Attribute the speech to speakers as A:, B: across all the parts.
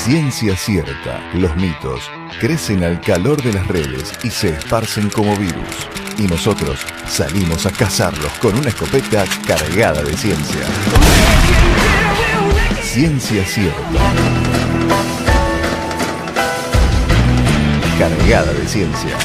A: Ciencia cierta. Los mitos crecen al calor de las redes y se esparcen como virus. Y nosotros salimos a cazarlos con una escopeta cargada de ciencia. Ciencia cierta. Cargada de ciencia.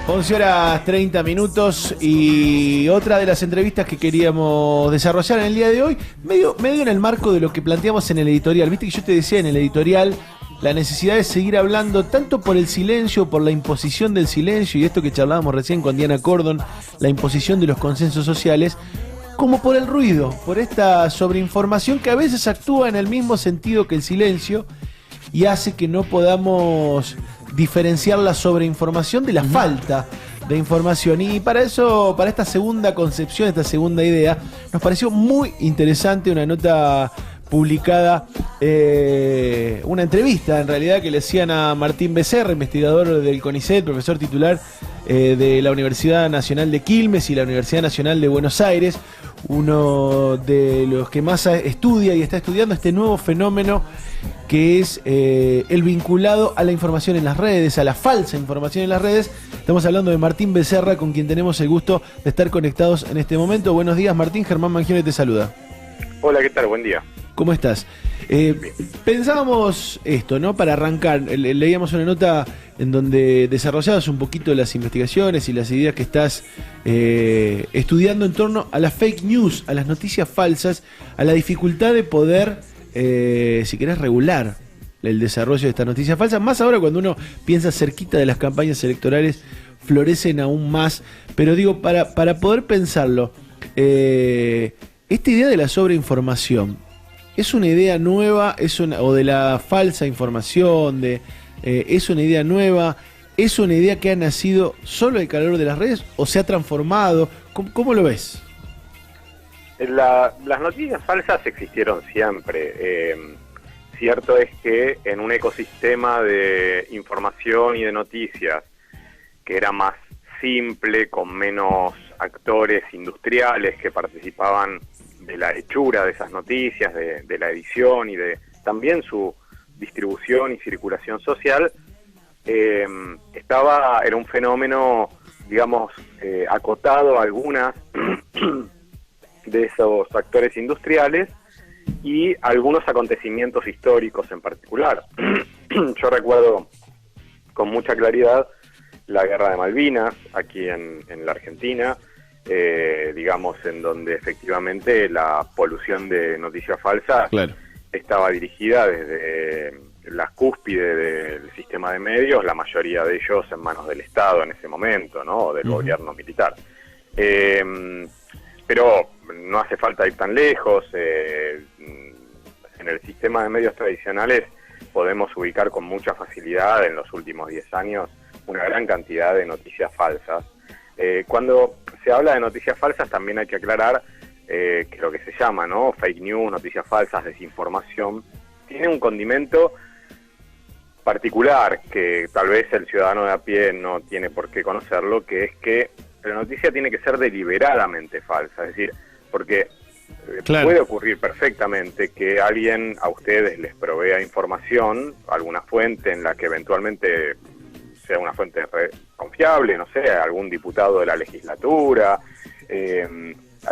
B: 11:30 y otra de las entrevistas que queríamos desarrollar en el día de hoy, medio en el marco de lo que planteamos en el editorial. Viste que yo te decía en el editorial la necesidad de seguir hablando tanto por el silencio, por la imposición del silencio y esto que charlábamos recién con Diana Cordon, la imposición de los consensos sociales, como por el ruido, por esta sobreinformación que a veces actúa en el mismo sentido que el silencio y hace que no podamos diferenciar la sobreinformación de la falta de información. Y para eso, para esta segunda concepción, esta segunda idea, nos pareció muy interesante una nota publicada, una entrevista en realidad que le hacían a Martín Becerra, investigador del CONICET, profesor titular de la Universidad Nacional de Quilmes y la Universidad Nacional de Buenos Aires, uno de los que más estudia y está estudiando este nuevo fenómeno que es el vinculado a la información en las redes, a la falsa información en las redes. Estamos hablando de Martín Becerra, con quien tenemos el gusto de estar conectados en este momento. Buenos días, Martín. Germán Mangione te saluda.
C: Hola, ¿qué tal? Buen día.
B: ¿Cómo estás? Pensábamos esto, ¿no? Para arrancar, leíamos una nota en donde desarrollabas un poquito las investigaciones y las ideas que estás estudiando en torno a las fake news, a las noticias falsas, a la dificultad de poder, si querés, regular el desarrollo de estas noticias falsas, más ahora cuando uno piensa cerquita de las campañas electorales, florecen aún más. Pero digo, para poder pensarlo, esta idea de la sobreinformación, ¿es una idea nueva? ¿O de la falsa información? ¿Es una idea nueva? ¿Es una idea que ha nacido solo al calor de las redes? ¿O se ha transformado? ¿Cómo lo ves?
C: Las noticias falsas existieron siempre. Cierto es que en un ecosistema de información y de noticias que era más simple, con menos actores industriales que participaban de la hechura de esas noticias, de la edición y de también su distribución y circulación social, era un fenómeno, digamos, acotado a algunas de esos actores industriales y algunos acontecimientos históricos en particular. Yo recuerdo con mucha claridad la Guerra de Malvinas aquí en la Argentina, digamos, en donde efectivamente la polución de noticias falsas estaba dirigida desde la cúspide del sistema de medios, la mayoría de ellos en manos del Estado en ese momento, ¿no? O del gobierno militar. Pero no hace falta ir tan lejos. En el sistema de medios tradicionales podemos ubicar con mucha facilidad en los últimos 10 años una gran cantidad de noticias falsas. Cuando se habla de noticias falsas también hay que aclarar que lo que se llama, ¿no?, fake news, noticias falsas, desinformación, tiene un condimento particular que tal vez el ciudadano de a pie no tiene por qué conocerlo, que es que la noticia tiene que ser deliberadamente falsa, es decir, porque puede ocurrir perfectamente que alguien a ustedes les provea información, alguna fuente en la que eventualmente sea una fuente confiable, no sé, algún diputado de la legislatura,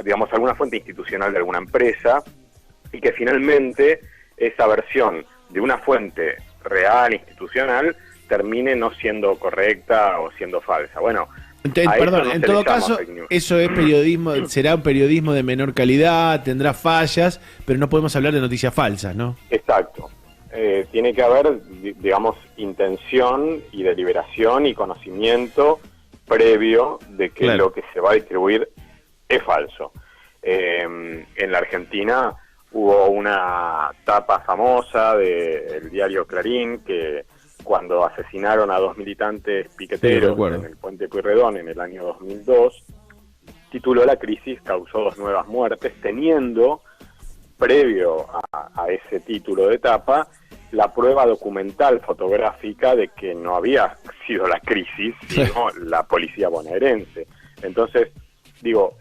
C: digamos, alguna fuente institucional de alguna empresa, y que finalmente esa versión de una fuente real, institucional, termine no siendo correcta o siendo falsa. Bueno,
B: perdón, en todo caso, eso es periodismo, será un periodismo de menor calidad, tendrá fallas, pero no podemos hablar de noticias falsas, ¿no?
C: Exacto. Tiene que haber, digamos, intención y deliberación y conocimiento previo de que lo que se va a distribuir es falso. En la Argentina hubo una tapa famosa del diario Clarín que cuando asesinaron a 2 militantes piqueteros en el Puente Pueyrredón en el año 2002, tituló "La crisis causó 2 nuevas muertes", teniendo previo a ese título de tapa la prueba documental fotográfica de que no había sido la crisis, sino la policía bonaerense. Entonces, digo,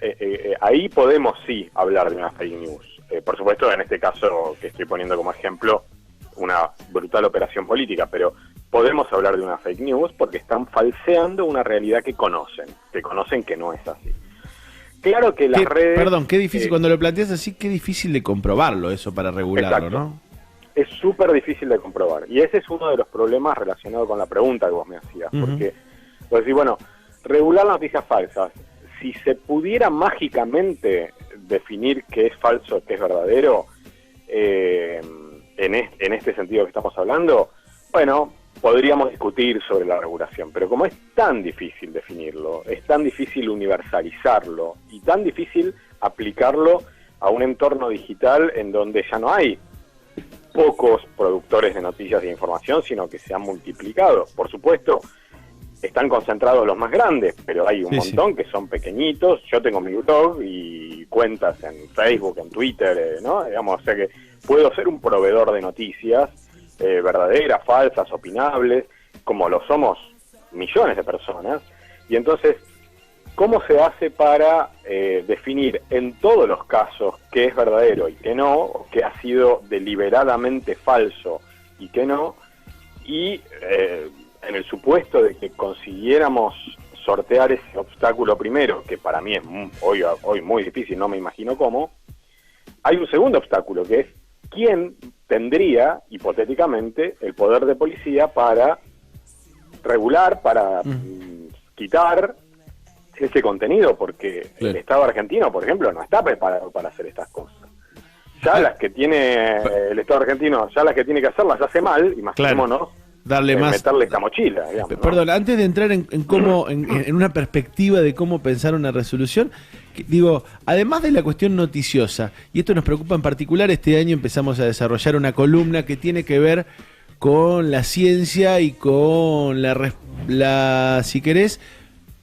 C: ahí podemos sí hablar de una fake news. Por supuesto, en este caso que estoy poniendo como ejemplo, una brutal operación política, pero podemos hablar de una fake news porque están falseando una realidad que conocen que no es así. Claro que las redes...
B: Perdón, qué difícil, cuando lo planteas así, qué difícil de comprobarlo eso para regularlo,
C: exacto.
B: ¿no?
C: Es súper difícil de comprobar. Y ese es uno de los problemas relacionados con la pregunta que vos me hacías. Porque vos decís, bueno, regular las noticias falsas. Si se pudiera mágicamente definir qué es falso, qué es verdadero, en este sentido que estamos hablando, bueno, podríamos discutir sobre la regulación. Pero como es tan difícil definirlo, es tan difícil universalizarlo y tan difícil aplicarlo a un entorno digital en donde ya no hay pocos productores de noticias y de información, sino que se han multiplicado. Por supuesto, están concentrados los más grandes, pero hay un montón que son pequeñitos. Yo tengo mi blog y cuentas en Facebook, en Twitter, ¿no? Digamos, o sea que puedo ser un proveedor de noticias verdaderas, falsas, opinables, como lo somos millones de personas. Y entonces, ¿cómo se hace para definir en todos los casos qué es verdadero y qué no, o qué ha sido deliberadamente falso y qué no? Y en el supuesto de que consiguiéramos sortear ese obstáculo primero, que para mí es hoy muy difícil, no me imagino cómo, hay un segundo obstáculo, que es quién tendría, hipotéticamente, el poder de policía para regular, para quitar ese contenido, porque el Estado argentino, por ejemplo, no está preparado para hacer estas cosas. Ya las que tiene el Estado argentino, ya las que tiene que hacerlas hace mal, imaginémonos,
B: darle más,
C: meterle esta mochila, digamos, ¿no?
B: Perdón, antes de entrar en cómo, en una perspectiva de cómo pensar una resolución, digo, además de la cuestión noticiosa, y esto nos preocupa en particular, este año empezamos a desarrollar una columna que tiene que ver con la ciencia y con la si querés,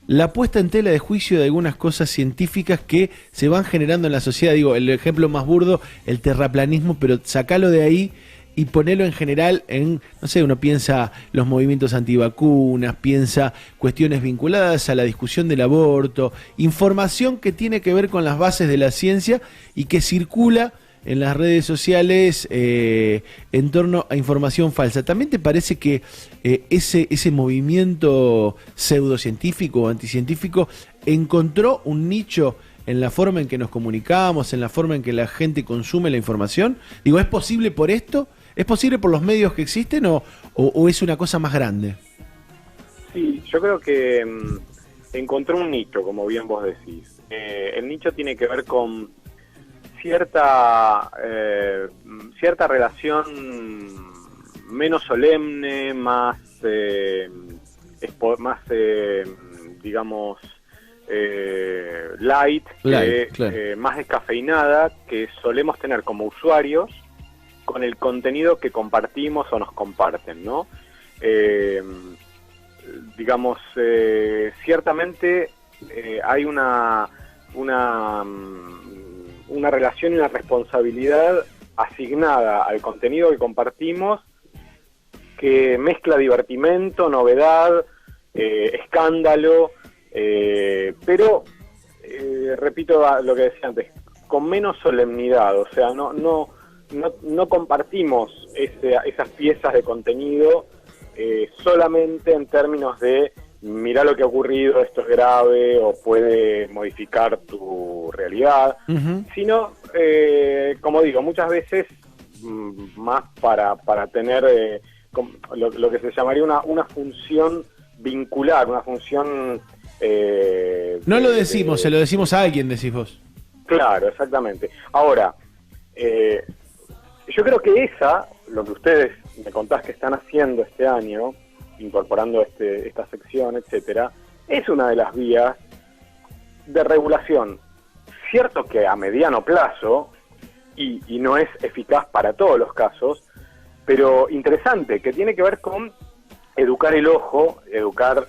B: la puesta en tela de juicio de algunas cosas científicas que se van generando en la sociedad. Digo, el ejemplo más burdo, el terraplanismo, pero sacalo de ahí y ponelo en general en, no sé, uno piensa los movimientos antivacunas, piensa cuestiones vinculadas a la discusión del aborto, información que tiene que ver con las bases de la ciencia y que circula en las redes sociales en torno a información falsa. ¿También te parece que ese movimiento pseudocientífico o anticientífico encontró un nicho en la forma en que nos comunicamos, en la forma en que la gente consume la información? Digo, ¿es posible por esto? ¿Es posible por los medios que existen o es una cosa más grande?
C: Sí, yo creo que encontró un nicho, como bien vos decís. El nicho tiene que ver con cierta relación menos solemne, más digamos light, claro. Más descafeinada que solemos tener como usuarios con el contenido que compartimos o nos comparten, ¿no? Digamos, ciertamente hay una relación y una responsabilidad asignada al contenido que compartimos que mezcla divertimento, novedad, escándalo, pero repito lo que decía antes, con menos solemnidad, o sea, no compartimos esas piezas de contenido solamente en términos de mirá lo que ha ocurrido, esto es grave o puede modificar tu realidad, sino, como digo, muchas veces más para tener lo que se llamaría una función vincular, una función...
B: no lo decimos, se lo decimos a alguien, decís vos.
C: Claro, exactamente. Ahora, yo creo que lo que ustedes me contás que están haciendo este año, incorporando esta sección, etcétera, es una de las vías de regulación. Cierto que a mediano plazo, y no es eficaz para todos los casos, pero interesante, que tiene que ver con educar el ojo, educar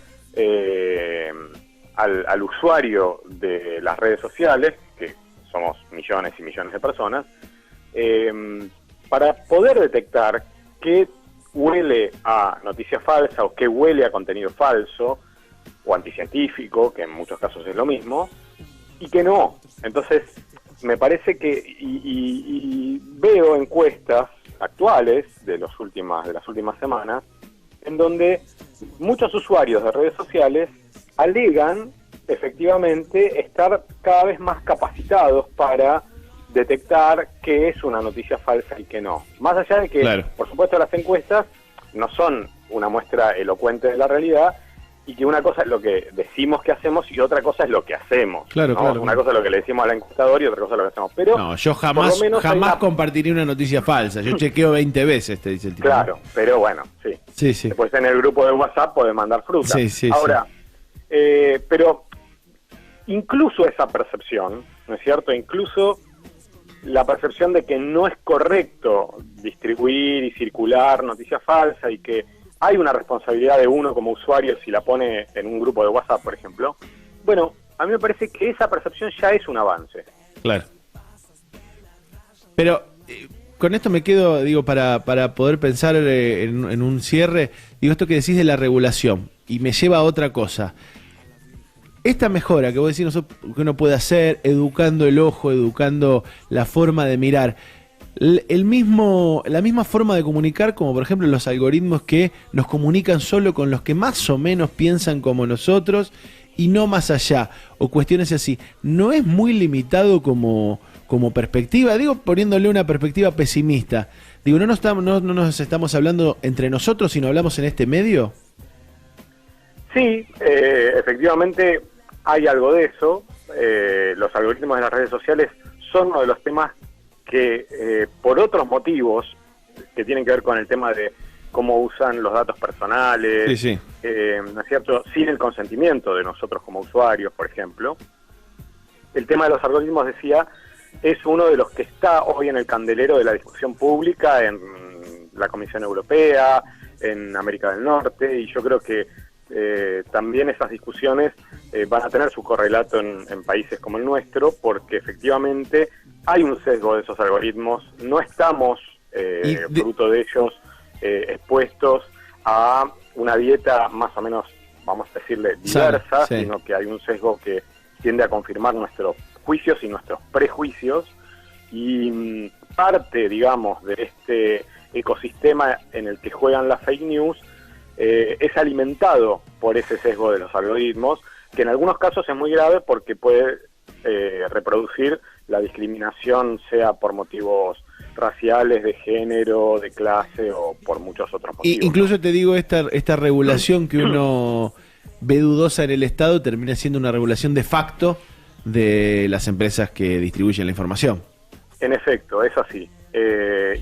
C: al usuario de las redes sociales, que somos millones y millones de personas, para poder detectar qué huele a noticia falsa o qué huele a contenido falso o anticientífico, que en muchos casos es lo mismo, y que no. Entonces, me parece que, y veo encuestas actuales de las últimas semanas, en donde muchos usuarios de redes sociales alegan efectivamente estar cada vez más capacitados para detectar qué es una noticia falsa y qué no. Más allá de que, claro, por supuesto, las encuestas no son una muestra elocuente de la realidad, y que una cosa es lo que decimos que hacemos y otra cosa es lo que hacemos.
B: Claro,
C: ¿no?
B: claro.
C: Una cosa es lo que le decimos al encuestador y otra cosa es lo que hacemos. Pero
B: no, yo jamás compartiría una noticia falsa. Yo chequeo 20 veces, te dice el tipo.
C: Claro, pero bueno, sí.
B: Sí, sí.
C: Después en el grupo de WhatsApp podés mandar fruta.
B: Sí, sí,
C: ahora, pero incluso esa percepción, ¿no es cierto? Incluso la percepción de que no es correcto distribuir y circular noticias falsas y que hay una responsabilidad de uno como usuario si la pone en un grupo de WhatsApp, por ejemplo. Bueno, a mí me parece que esa percepción ya es un avance.
B: Claro. Pero con esto me quedo, digo, para poder pensar en un cierre, digo, esto que decís de la regulación, y me lleva a otra cosa. Esta mejora que vos decís que uno puede hacer, educando el ojo, educando la forma de mirar, la misma forma de comunicar, como por ejemplo los algoritmos que nos comunican solo con los que más o menos piensan como nosotros y no más allá, o cuestiones así, ¿no es muy limitado como perspectiva? Digo, poniéndole una perspectiva pesimista. Digo, ¿no nos estamos hablando entre nosotros, sino hablamos en este medio?
C: Sí, efectivamente hay algo de eso. Los algoritmos de las redes sociales son uno de los temas que por otros motivos que tienen que ver con el tema de cómo usan los datos personales,
B: sí.
C: ¿No es cierto?, sin el consentimiento de nosotros como usuarios, por ejemplo. El tema de los algoritmos, decía, es uno de los que está hoy en el candelero de la discusión pública en la Comisión Europea, en América del Norte, y yo creo que también esas discusiones van a tener su correlato en países como el nuestro, porque efectivamente hay un sesgo de esos algoritmos, no estamos fruto de ellos expuestos a una dieta más o menos, vamos a decirle, diversa, sí, sino que hay un sesgo que tiende a confirmar nuestros juicios y nuestros prejuicios, y parte, digamos, de este ecosistema en el que juegan las fake news es alimentado por ese sesgo de los algoritmos, que en algunos casos es muy grave porque puede reproducir la discriminación, sea por motivos raciales, de género, de clase o por muchos otros motivos.
B: Incluso te digo, esta regulación que uno ve dudosa en el Estado termina siendo una regulación de facto de las empresas que distribuyen la información.
C: En efecto, es así.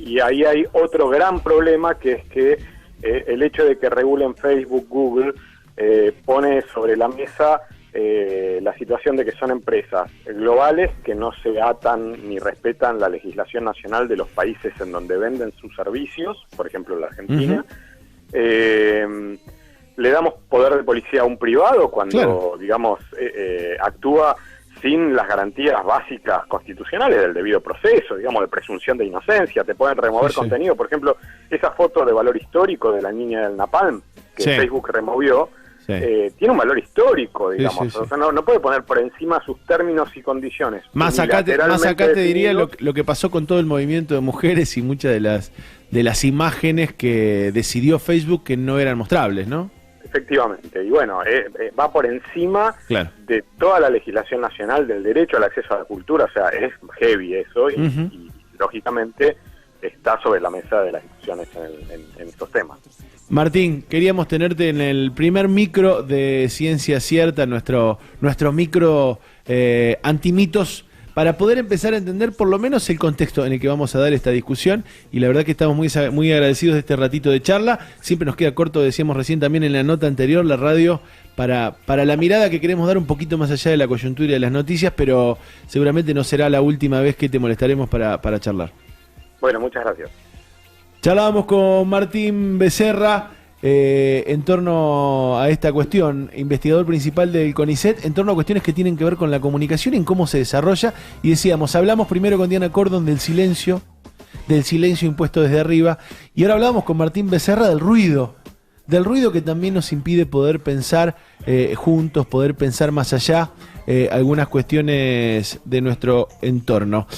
C: Y ahí hay otro gran problema, que es que el hecho de que regulen Facebook, Google, pone sobre la mesa la situación de que son empresas globales que no se atan ni respetan la legislación nacional de los países en donde venden sus servicios, por ejemplo la Argentina. Le damos poder de policía a un privado cuando, claro, digamos, actúa sin las garantías básicas constitucionales del debido proceso, digamos, de presunción de inocencia. Te pueden remover contenido. Por ejemplo, esa foto de valor histórico de la niña del Napalm que Facebook removió, tiene un valor histórico, digamos. O sea, no puede poner por encima sus términos y condiciones.
B: Más acá te diría lo que pasó con todo el movimiento de mujeres y muchas de las imágenes que decidió Facebook que no eran mostrables, ¿no?
C: Efectivamente, y bueno, va por encima, claro, de toda la legislación nacional del derecho al acceso a la cultura. O sea, es heavy eso, y lógicamente está sobre la mesa de las discusiones en estos temas.
B: Martín, queríamos tenerte en el primer micro de Ciencia Cierta, nuestro micro antimitos, para poder empezar a entender por lo menos el contexto en el que vamos a dar esta discusión, y la verdad que estamos muy agradecidos de este ratito de charla. Siempre nos queda corto, decíamos recién también en la nota anterior, la radio, para la mirada que queremos dar un poquito más allá de la coyuntura y de las noticias, pero seguramente no será la última vez que te molestaremos para charlar.
C: Bueno, muchas gracias.
B: Charlábamos con Martín Becerra en torno a esta cuestión, investigador principal del CONICET, en torno a cuestiones que tienen que ver con la comunicación y en cómo se desarrolla. Y decíamos, hablamos primero con Diana Cordon del silencio impuesto desde arriba, y ahora hablamos con Martín Becerra del ruido que también nos impide poder pensar juntos, poder pensar más allá algunas cuestiones de nuestro entorno.